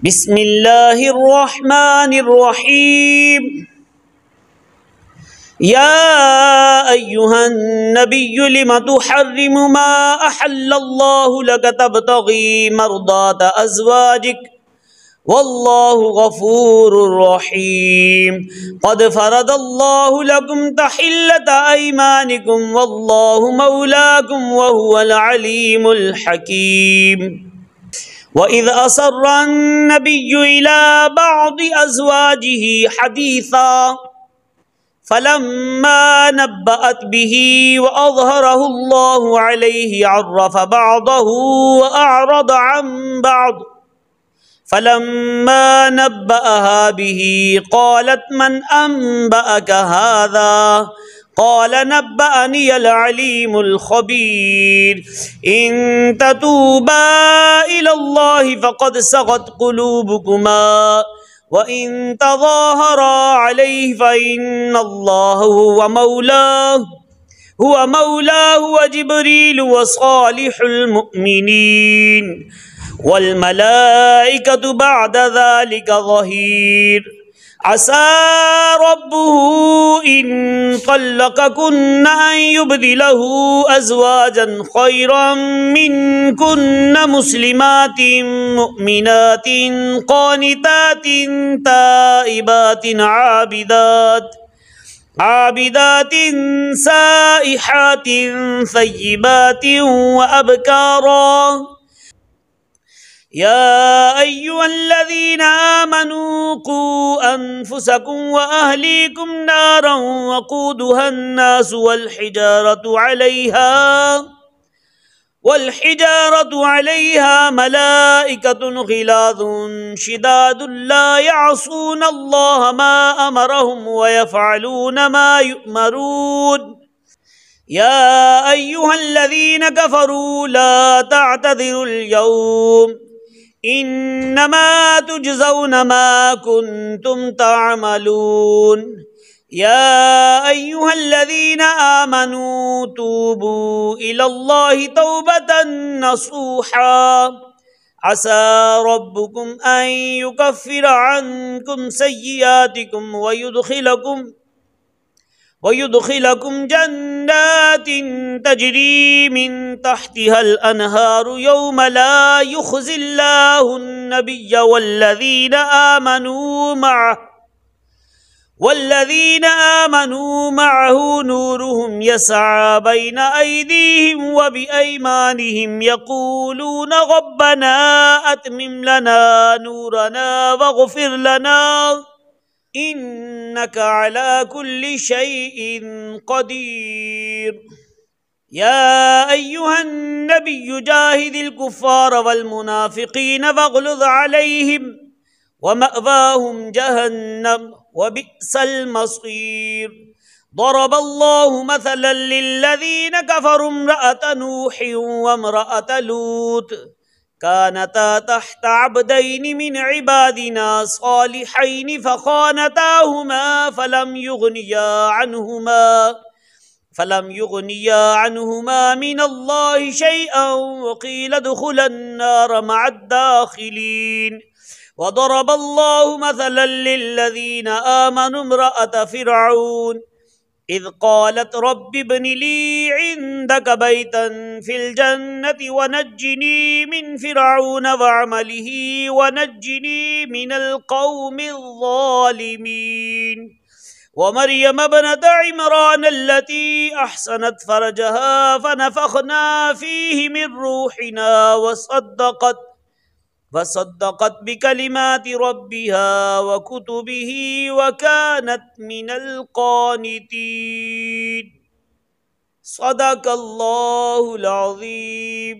بسم اللہ الرحمن الرحیم یا ایہا النبی لم تحرم ما احل اللہ لک تبتغی مرضات ازواجک واللہ غفور رحیم قد فرض اللہ لکم تحلۃ ایمانکم واللہ مولاکم وہو العلیم الحکیم وَإِذْ أَسَرَّ النَّبِيُّ إِلَى بَعْضِ أَزْوَاجِهِ حَدِيثًا فَلَمَّا نَبَّأَتْ بِهِ وَأَظْهَرَهُ اللَّهُ عَلَيْهِ عَرَّفَ بَعْضَهُ وَأَعْرَضَ عَنْ بَعْضٍ فَلَمَّا نَبَّأَهَا بِهِ قَالَتْ مَنْ أَنْبَأَكَ هَذَا قال نبأني العليم الخبير إن تتوبا إلى الله فقد صغت قلوبكما وإن تظاهرا عليه فإن الله هو مولاه وجبريل وصالح المؤمنين والملائكة بعد ذلك ظهير عسى ربه إن طلقكن أن يبدله أزواجا خيرا منكن مسلمات مؤمنات قانتات تائبات عابدات سائحات ثيبات وأبكارا يا أيها الذين آمنوا قوا أنفسكم وأهليكم نارا وقودها الناس والحجارة عليها ملائكة غلاظ شداد لا يعصون الله ما أمرهم ويفعلون ما يؤمرون يا أيها الذين كفروا لا تعتذروا اليوم إنما تجزون ما كنتم تعملون يا أيها الذين آمنوا توبوا إلى الله توبة نصوحا عسى ربكم أن يكفر عنكم سيئاتكم ويدخلكم جنات تجري من تحتها الأنهار يوم لا يخزي الله النبي والذين آمنوا معه نورهم يسعى بين أيديهم وبأيمانهم يقولون ربنا أتمم لنا نورنا واغفر لنا إنك على كل شيء قدير يا أيها النبي جاهد الكفار والمنافقين واغلظ عليهم ومأواهم جهنم وبئس المصير ضرب الله مثلا للذين كفروا امرأة نوح وامرأة لوط كانتا تحت عبدين من عبادنا صالحين فخانتاهما فلم يغنيا عنهما من الله شيئا وقيل ادخلا النار مع الداخلين وضرب الله مثلا للذين آمنوا امرأة فرعون إذ قالت رب ابن لي عندك بيتا في الجنة ونجني من فرعون وعمله ونجني من القوم الظالمين ومريم ابنة عمران التي أحسنت فرجها فنفخنا فيه من روحنا وصدقت بكلمات ربها وكتبه وكانت من القانتين صدق اللہ العظیم.